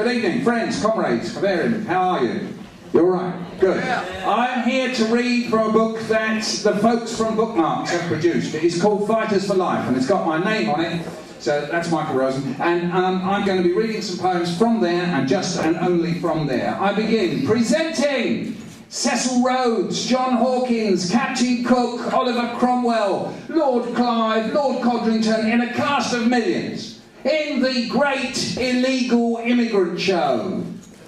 Good evening, friends, comrades, Bavarian. How are you? You're right. Good. I'm here to read from a book that the folks from Bookmarks have produced. It's called Fighters for Life, and it's got my name on it. So that's Michael Rosen, and I'm going to be reading some poems from there, and just and only from there. I begin presenting Cecil Rhodes, John Hawkins, Captain Cook, Oliver Cromwell, Lord Clive, Lord Codrington, in a cast of millions, in the great illegal immigrant show.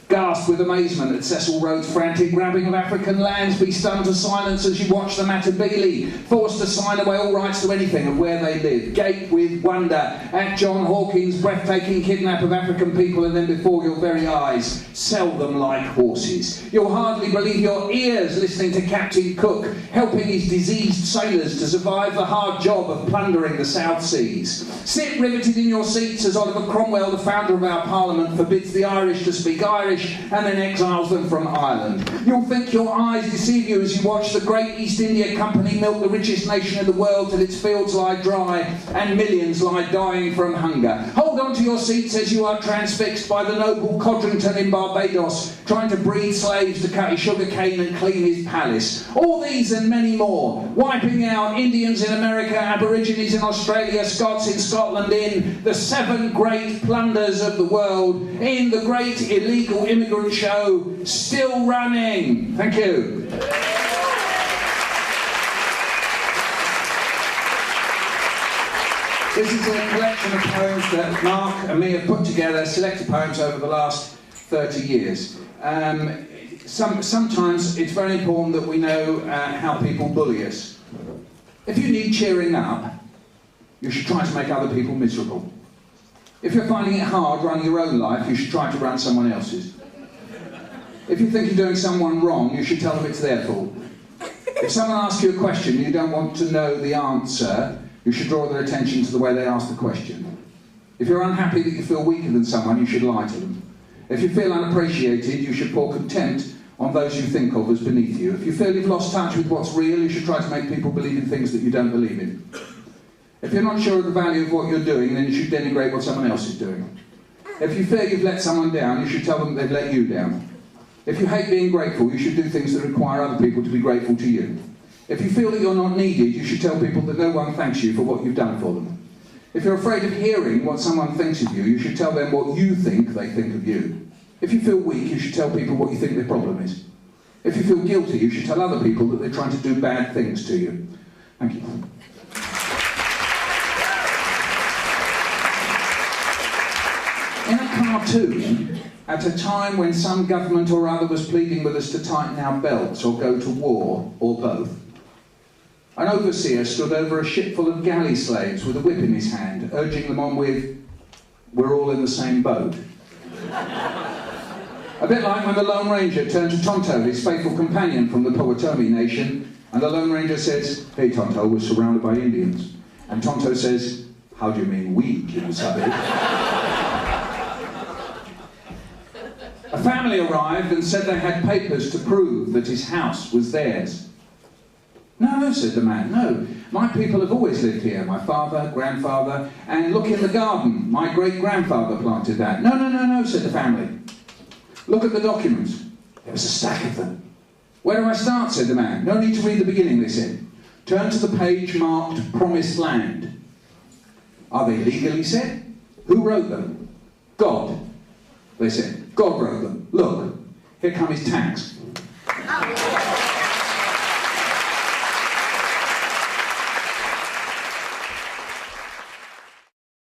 Gasp with amazement at Cecil Rhodes' frantic grabbing of African lands, be stunned to silence as you watch the Matabele forced to sign away all rights to anything of where they live. Gape with wonder at John Hawkins' breathtaking kidnap of African people, and then before your very eyes sell them like horses. You'll hardly believe your ears listening to Captain Cook helping his diseased sailors to survive the hard job of plundering the South Seas. Sit riveted in your seats as Oliver Cromwell, the founder of our Parliament, forbids the Irish to speak Irish and then exiles them from Ireland. You'll think your eyes deceive you as you watch the great East India Company milk the richest nation in the world till its fields lie dry and millions lie dying from hunger. Hold on to your seats as you are transfixed by the noble Codrington in Barbados, trying to breed slaves to cut his sugar cane and clean his palace. All these and many more, wiping out Indians in America, Aborigines in Australia, Scots in Scotland, in the 7 great plunders of the world, in the great illegal immigrant show, still running. Thank you. This is a collection of poems that Mark and me have put together, selected poems over the last 30 years. Sometimes it's very important that we know how people bully us. If you need cheering up, you should try to make other people miserable. If you're finding it hard running your own life, you should try to run someone else's. If you think you're doing someone wrong, you should tell them it's their fault. If someone asks you a question and you don't want to know the answer, you should draw their attention to the way they ask the question. If you're unhappy that you feel weaker than someone, you should lie to them. If you feel unappreciated, you should pour contempt on those you think of as beneath you. If you feel you've lost touch with what's real, you should try to make people believe in things that you don't believe in. If you're not sure of the value of what you're doing, then you should denigrate what someone else is doing. If you fear you've let someone down, you should tell them they've let you down. If you hate being grateful, you should do things that require other people to be grateful to you. If you feel that you're not needed, you should tell people that no one thanks you for what you've done for them. If you're afraid of hearing what someone thinks of you, you should tell them what you think they think of you. If you feel weak, you should tell people what you think their problem is. If you feel guilty, you should tell other people that they're trying to do bad things to you. Thank you. In a cartoon, at a time when some government or other was pleading with us to tighten our belts or go to war, or both, an overseer stood over a ship full of galley slaves with a whip in his hand, urging them on with, "We're all in the same boat." A bit like when the Lone Ranger turned to Tonto, his faithful companion from the Powhatan Nation, and the Lone Ranger says, "Hey Tonto, we're surrounded by Indians." And Tonto says, "How do you mean we, Kimasabi?" A family arrived and said they had papers to prove that his house was theirs. "No," said the man, "no. My people have always lived here. My father, grandfather, and look in the garden. My great-grandfather planted that." "No, no, no, no," said the family. "Look at the documents." There was a stack of them. "Where do I start?" said the man. "No need to read the beginning," they said. "Turn to the page marked Promised Land." "Are they legal?" he said. "Who wrote them?" "God," they said. "God wrote them. Look, here come his tags.